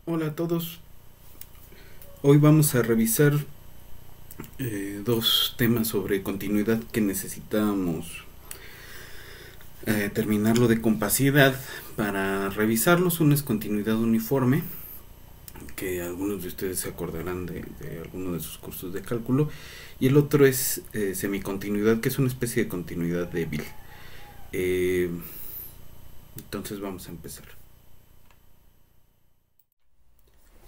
Hola a todos, hoy vamos a revisar dos temas sobre continuidad que necesitamos terminarlo de compacidad para revisarlos. Uno es continuidad uniforme, que algunos de ustedes se acordarán de alguno de sus cursos de cálculo, y el otro es semicontinuidad, que es una especie de continuidad débil. Eh, entonces vamos a empezar.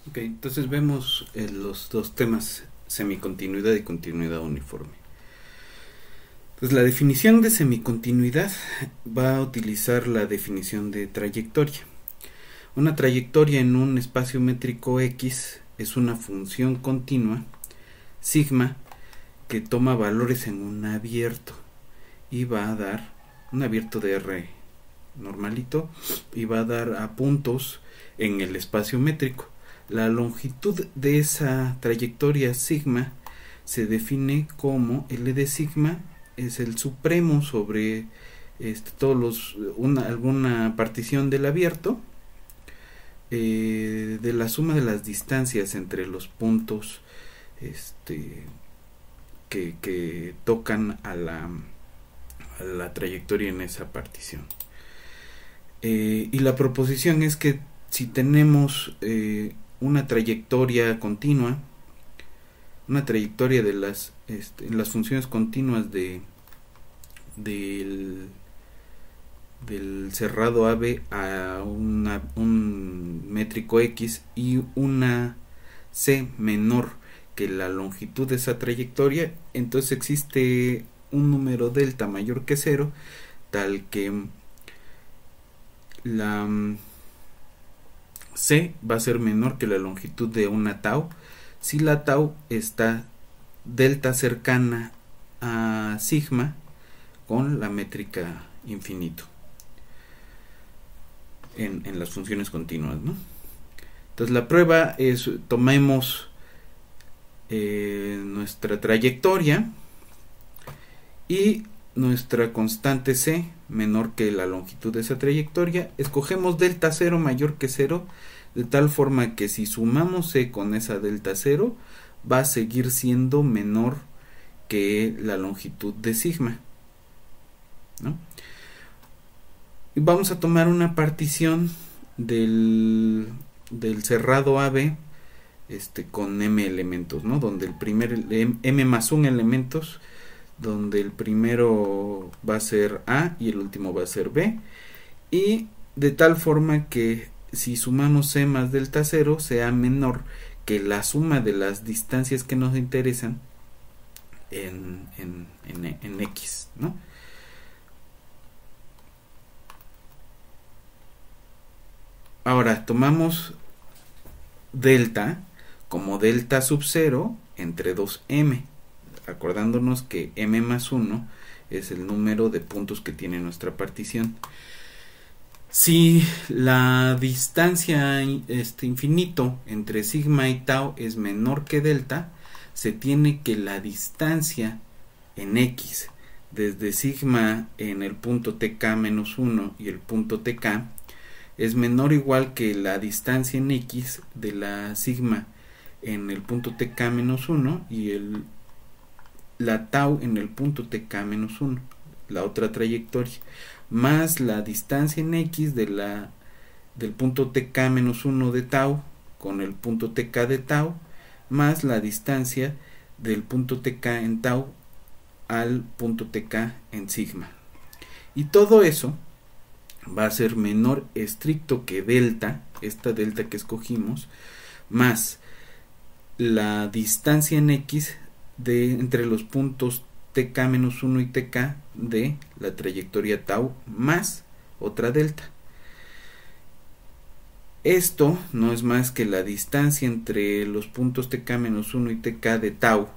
Ok, entonces vemos los dos temas, semicontinuidad y continuidad uniforme. Entonces la definición de semicontinuidad va a utilizar la definición de trayectoria. Una trayectoria en un espacio métrico X es una función continua, sigma, que toma valores en un abierto y va a dar un abierto de R normalito y va a dar a puntos en el espacio métrico. La longitud de esa trayectoria sigma se define como L de sigma es el supremo sobre alguna partición del abierto de la suma de las distancias entre los puntos que tocan a la trayectoria en esa partición. Y la proposición es que si tenemos una trayectoria continua, una trayectoria de las funciones continuas del cerrado AB a un métrico X y una C menor que la longitud de esa trayectoria, entonces existe un número delta mayor que 0, tal que la C va a ser menor que la longitud de una tau si la tau está delta cercana a sigma con la métrica infinito en las funciones continuas, ¿no? Entonces la prueba es, tomemos nuestra trayectoria y nuestra constante C menor que la longitud de esa trayectoria, escogemos delta 0 mayor que 0, de tal forma que si sumamos C con esa delta 0 va a seguir siendo menor que la longitud de sigma, ¿no? Y vamos a tomar una partición del cerrado AB con m elementos, ¿no? Donde el primer m más 1 elementos, donde el primero va a ser A y el último va a ser B, y de tal forma que si sumamos C más delta 0 sea menor que la suma de las distancias que nos interesan en X, ¿no? Ahora tomamos delta como delta sub 0 entre 2m, acordándonos que m más 1 es el número de puntos que tiene nuestra partición. Si la distancia infinito entre sigma y tau es menor que delta, se tiene que la distancia en X desde sigma en el punto tk menos 1 y el punto tk es menor o igual que la distancia en X de la sigma en el punto tk menos 1 y la tau en el punto tk menos 1, la otra trayectoria, más la distancia en X del punto tk menos 1 de tau con el punto tk de tau, más la distancia del punto tk en tau al punto tk en sigma. Y todo eso va a ser menor estricto que delta, esta delta que escogimos, más la distancia en X entre los puntos tk menos 1 y tk de la trayectoria tau más otra delta. Esto no es más que la distancia entre los puntos tk menos 1 y tk de tau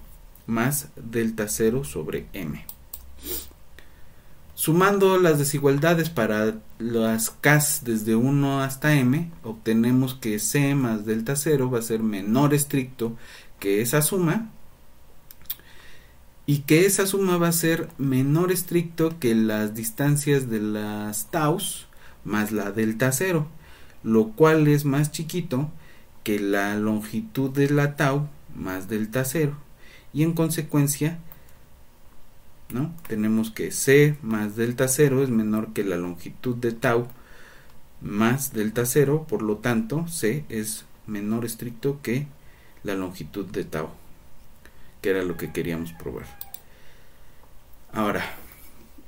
más delta 0 sobre m. Sumando las desigualdades para las K's desde 1 hasta m, obtenemos que C más delta 0 va a ser menor estricto que esa suma, y que esa suma va a ser menor estricto que las distancias de las taus más la delta 0, lo cual es más chiquito que la longitud de la tau más delta 0, y en consecuencia, ¿no?, tenemos que c más delta 0 es menor que la longitud de tau más delta 0, por lo tanto c es menor estricto que la longitud de tau, que era lo que queríamos probar. Ahora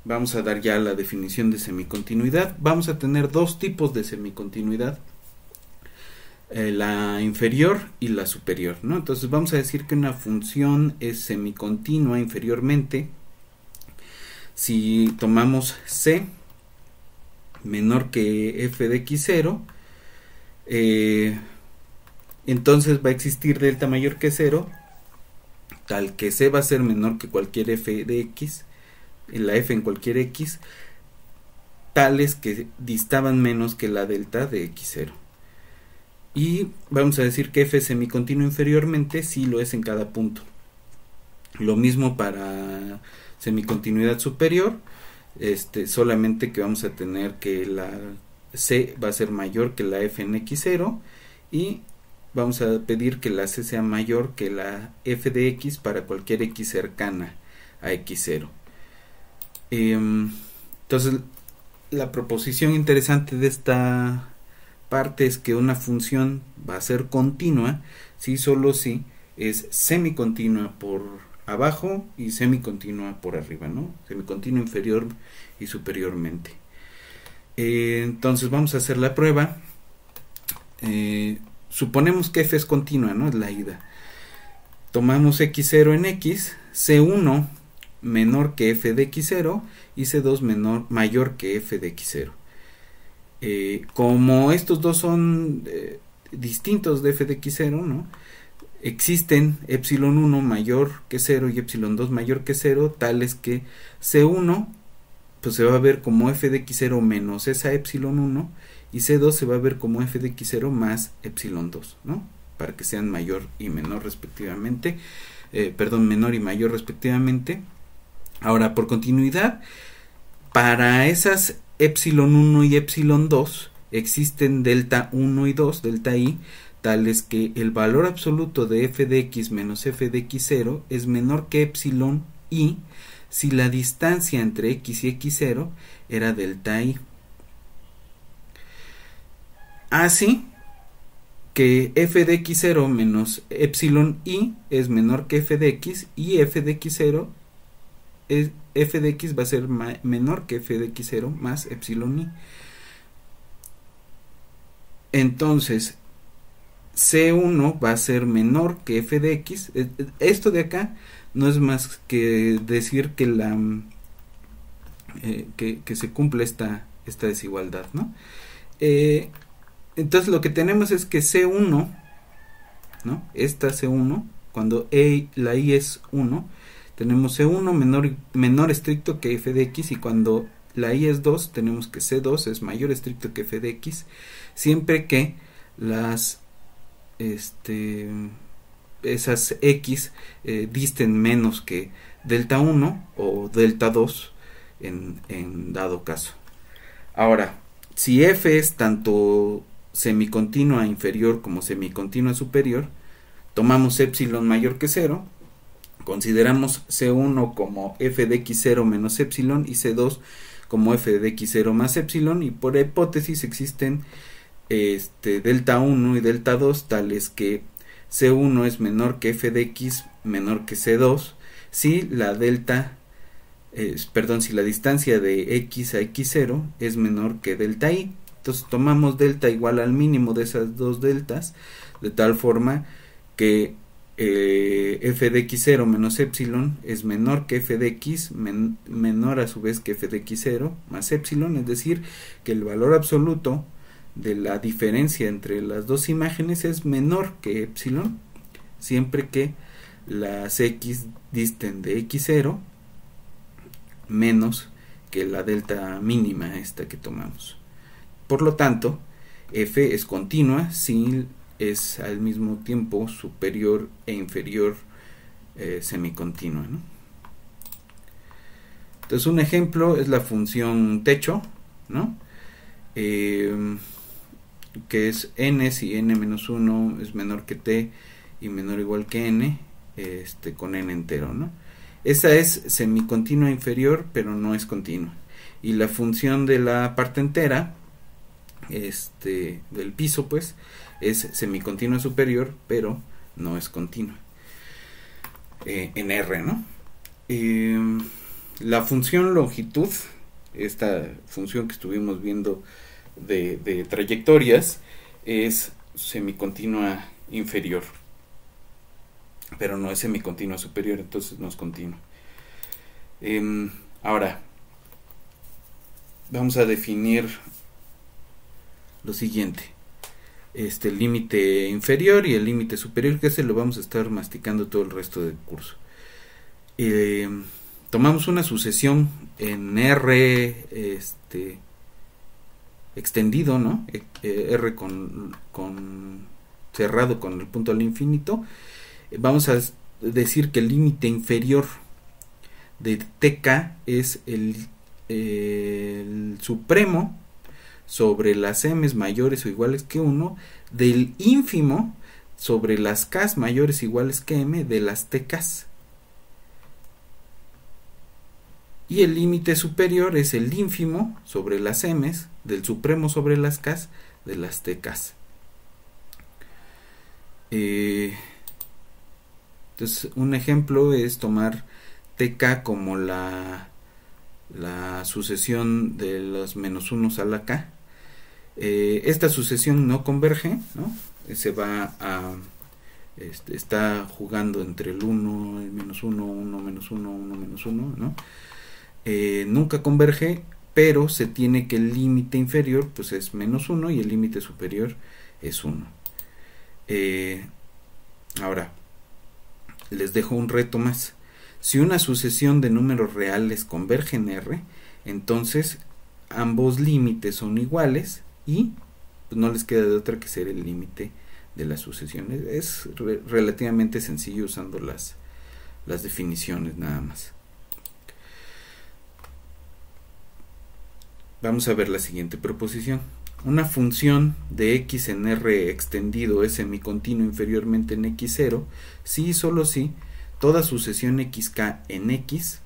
vamos a dar ya la definición de semicontinuidad. Vamos a tener dos tipos de semicontinuidad, la inferior y la superior, ¿no? Entonces vamos a decir que una función es semicontinua inferiormente si tomamos c menor que f de x0, entonces va a existir delta mayor que 0, tal que c va a ser menor que cualquier f de x, la f en cualquier x, tales que distaban menos que la delta de x0. Y vamos a decir que f es semicontinuo inferiormente si lo es en cada punto. Lo mismo para semicontinuidad superior, solamente que vamos a tener que la c va a ser mayor que la f en x0, y vamos a pedir que la c sea mayor que la f de x para cualquier x cercana a x0. Entonces la proposición interesante de esta parte es que una función va a ser continua si solo si es semicontinua por abajo y semicontinua por arriba, ¿no? Semicontinua inferior y superiormente. Entonces vamos a hacer la prueba. Suponemos que f es continua, ¿no? Es la ida. Tomamos x0 en x, c1 menor que f de x0 y c2 mayor que f de x0. Como estos dos son distintos de f de x0, ¿no?, existen epsilon 1 mayor que 0 y epsilon 2 mayor que 0, tales que c1 pues se va a ver como f de x0 menos esa epsilon 1, y c2 se va a ver como f de x0 más epsilon 2, ¿no?, para que sean mayor y menor respectivamente, menor y mayor respectivamente. Ahora, por continuidad, para esas epsilon 1 y epsilon 2 existen delta 1 y 2, delta i, tales que el valor absoluto de f de x menos f de x0 es menor que epsilon i si la distancia entre x y x0 era delta i. Así que f de x0 menos epsilon i es menor que f de x, y f de x0 f de x va a ser menor que f de x0 más epsilon i. Entonces c1 va a ser menor que f de x. Esto de acá no es más que decir que que se cumple esta desigualdad, ¿no? Entonces lo que tenemos es que c1, ¿no?, esta c1, cuando la i es 1, tenemos c1 menor estricto que f de x, y cuando la i es 2, tenemos que c2 es mayor estricto que f de x, siempre que esas x disten menos que delta 1 o delta 2 en dado caso. Ahora, si f es tanto semicontinua inferior como semicontinua superior, tomamos epsilon mayor que 0, consideramos c1 como f de x0 menos epsilon y c2 como f de x0 más epsilon, y por hipótesis existen delta 1 y delta 2 tales que c1 es menor que f de x menor que c2 si la si la distancia de x a x0 es menor que delta i. Entonces tomamos delta igual al mínimo de esas dos deltas, de tal forma que f de x0 menos epsilon es menor que f de x, menor a su vez que f de x0 más epsilon, es decir, que el valor absoluto de la diferencia entre las dos imágenes es menor que epsilon, siempre que las x disten de x0 menos que la delta mínima esta que tomamos. Por lo tanto, f es continua si es al mismo tiempo superior e inferior semicontinua, ¿no? Entonces un ejemplo es la función techo, ¿no? que es n si n menos 1 es menor que t y menor o igual que n, con n entero, ¿no? Esa es semicontinua inferior, pero no es continua. Y la función de la parte entera, del piso, pues, es semicontinua superior, pero no es continua. En R, ¿no? La función longitud, esta función que estuvimos viendo de trayectorias, es semicontinua inferior, pero no es semicontinua superior, entonces no es continua. Ahora vamos a definir lo siguiente: el límite inferior y el límite superior, que ese lo vamos a estar masticando todo el resto del curso. Tomamos una sucesión en R extendido, ¿no? R con cerrado con el punto al infinito. Vamos a decir que el límite inferior de TK es el supremo sobre las m mayores o iguales que 1 del ínfimo sobre las k mayores o iguales que m de las tk. Y el límite superior es el ínfimo sobre las m del supremo sobre las k de las tk. Entonces, un ejemplo es tomar tk como la sucesión de los menos unos a la k. Esta sucesión no converge, ¿no? Se va a está jugando entre el 1, el menos 1, 1 menos 1, 1 menos 1, ¿no? Nunca converge, pero se tiene que el límite inferior pues es menos 1 y el límite superior es 1. Ahora les dejo un reto más. Si una sucesión de números reales converge en R, entonces ambos límites son iguales y pues no les queda de otra que ser el límite de la sucesión. Es relativamente sencillo usando las definiciones nada más. Vamos a ver la siguiente proposición. Una función de x en R extendido es semicontinuo inferiormente en x0 si y solo si toda sucesión xk en x,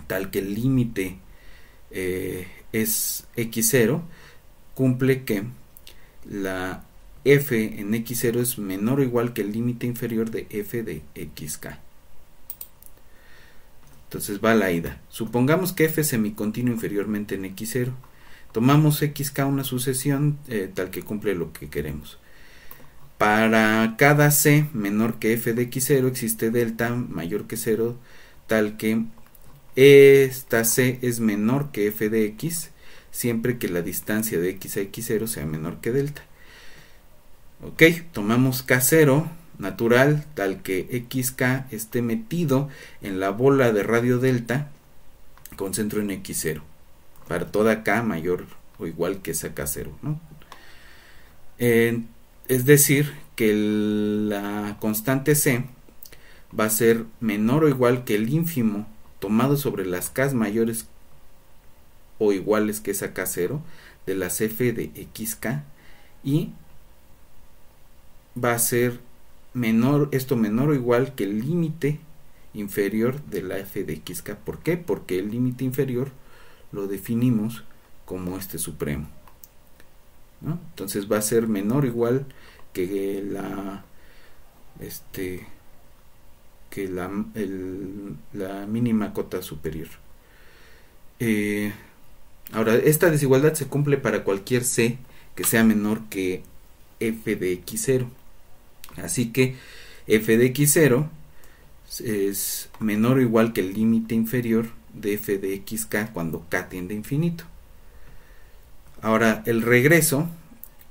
tal que el límite es x0, cumple que la f en x0 es menor o igual que el límite inferior de f de xk. Entonces va la ida. Supongamos que f es semicontinuo inferiormente en x0. Tomamos xk una sucesión tal que cumple lo que queremos. Para cada c menor que f de x0 existe delta mayor que 0, tal que esta c es menor que f de x, siempre que la distancia de x a x0 sea menor que delta. Ok, tomamos k0 natural, tal que xk esté metido en la bola de radio delta con centro en x0, para toda k mayor o igual que esa k0, ¿no? Es decir, que la constante c va a ser menor o igual que el ínfimo tomado sobre las k mayores o iguales que esa k0 de las f de xk, y va a ser menor o igual que el límite inferior de la f de xk. ¿Por qué? Porque el límite inferior lo definimos como supremo, ¿no? Entonces va a ser menor o igual que la mínima cota superior. Ahora, esta desigualdad se cumple para cualquier c que sea menor que f de x0. Así que f de x0 es menor o igual que el límite inferior de f de xk cuando k tiende a infinito. Ahora, el regreso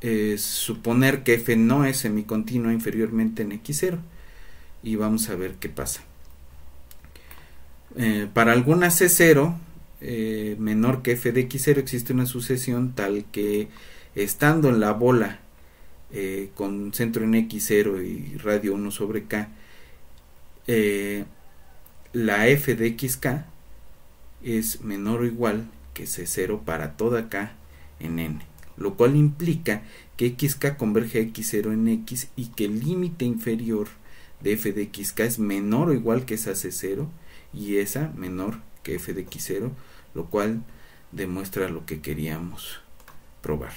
es suponer que f no es semicontinua inferiormente en x0, y vamos a ver qué pasa. Para alguna c0 menor que f de x0 existe una sucesión tal que, estando en la bola con centro en x0 y radio 1 sobre k, la f de xk es menor o igual que c0 para toda k en n, lo cual implica que xk converge a x0 en x y que el límite inferior de f de xk es menor o igual que esa c0 y esa menor que f de x0, lo cual demuestra lo que queríamos probar.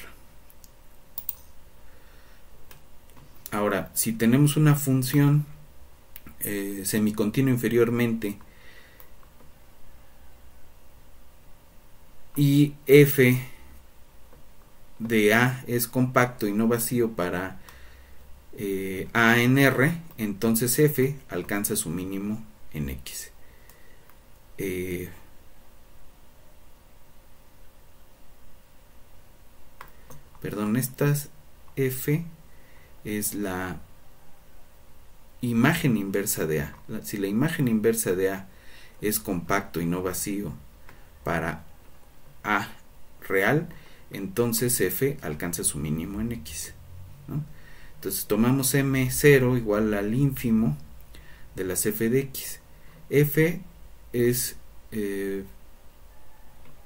Ahora, si tenemos una función semicontinua inferiormente y f de a es compacto y no vacío para a en R, entonces f alcanza su mínimo en x. Perdón, estas f es la imagen inversa de a. Si la imagen inversa de a es compacto y no vacío para a real, entonces f alcanza su mínimo en x, ¿no? Entonces tomamos m0 igual al ínfimo de las f de x. F es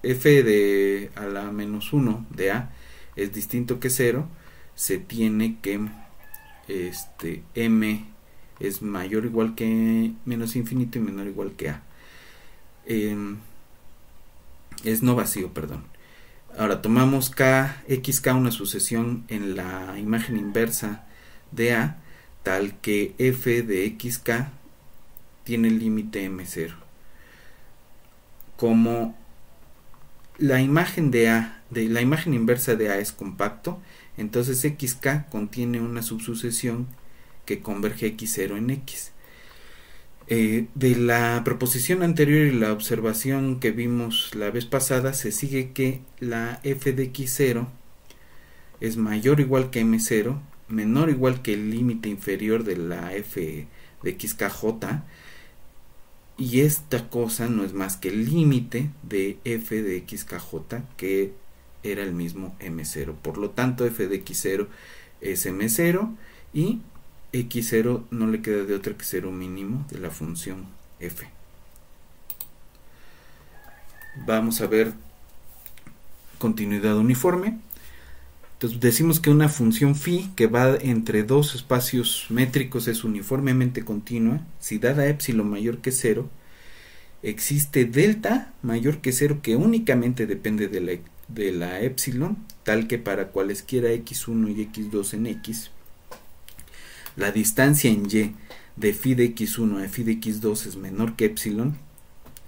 f de a la menos 1 de a es distinto que 0, se tiene que m es mayor o igual que menos infinito y menor o igual que a. Es no vacío, perdón. Ahora tomamos xk una sucesión en la imagen inversa de a, tal que f de xk tiene el límite m0. Como la imagen la imagen inversa de a es compacto, entonces xk contiene una subsucesión que converge x0 en x. De la proposición anterior y la observación que vimos la vez pasada, se sigue que la f de x0 es mayor o igual que m0, menor o igual que el límite inferior de la f de xkj, y esta cosa no es más que el límite de f de xkj, que era el mismo m0. Por lo tanto, f de x0 es m0 y x0 no le queda de otra que ser un mínimo de la función f. Vamos a ver continuidad uniforme. Entonces decimos que una función phi que va entre dos espacios métricos es uniformemente continua si dada epsilon mayor que 0 existe delta mayor que 0 que únicamente depende de la epsilon, tal que para cualesquiera x1 y x2 en x la distancia en y de phi de x1 a phi de x2 es menor que epsilon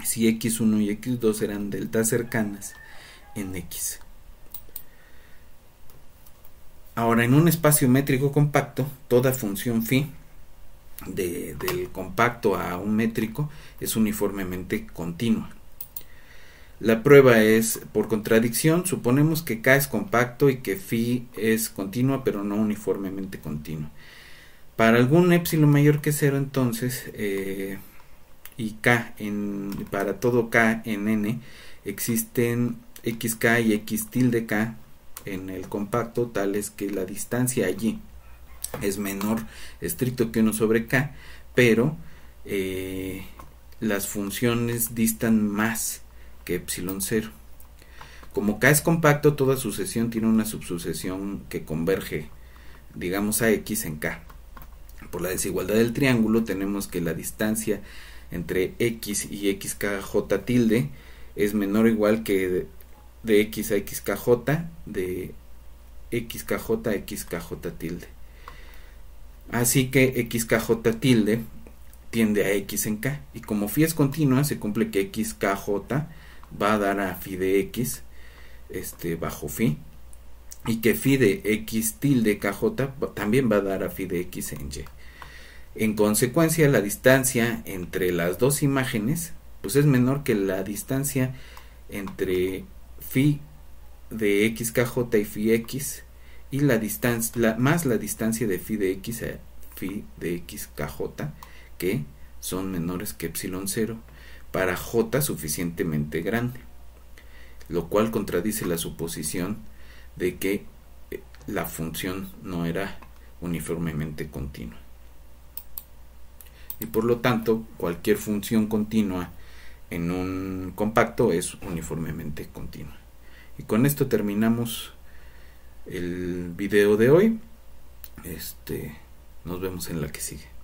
si x1 y x2 eran deltas cercanas en x. Ahora, en un espacio métrico compacto, toda función phi del compacto a un métrico es uniformemente continua. La prueba es por contradicción. Suponemos que k es compacto y que phi es continua pero no uniformemente continua. Para algún epsilon mayor que 0, entonces, y para todo k en n, existen xk y x tilde k en el compacto, tales que la distancia allí es menor estricto que 1 sobre k, pero las funciones distan más que epsilon 0. Como k es compacto, toda sucesión tiene una subsucesión que converge, digamos, a x en k. Por la desigualdad del triángulo tenemos que la distancia entre x y xkj tilde es menor o igual que de x a xkj, de xkj a xkj tilde. Así que xkj tilde tiende a x en k, y como phi es continua, se cumple que xkj va a dar a phi de x bajo phi, y que phi de x tilde kj también va a dar a phi de x en y. En consecuencia, la distancia entre las dos imágenes pues es menor que la distancia entre phi de xkj y phi x, y la distancia más la distancia de phi de x a phi de xkj, que son menores que epsilon 0 para j suficientemente grande, lo cual contradice la suposición de que la función no era uniformemente continua. Y por lo tanto, cualquier función continua en un compacto es uniformemente continua. Y con esto terminamos video de hoy. Nos vemos en la que sigue.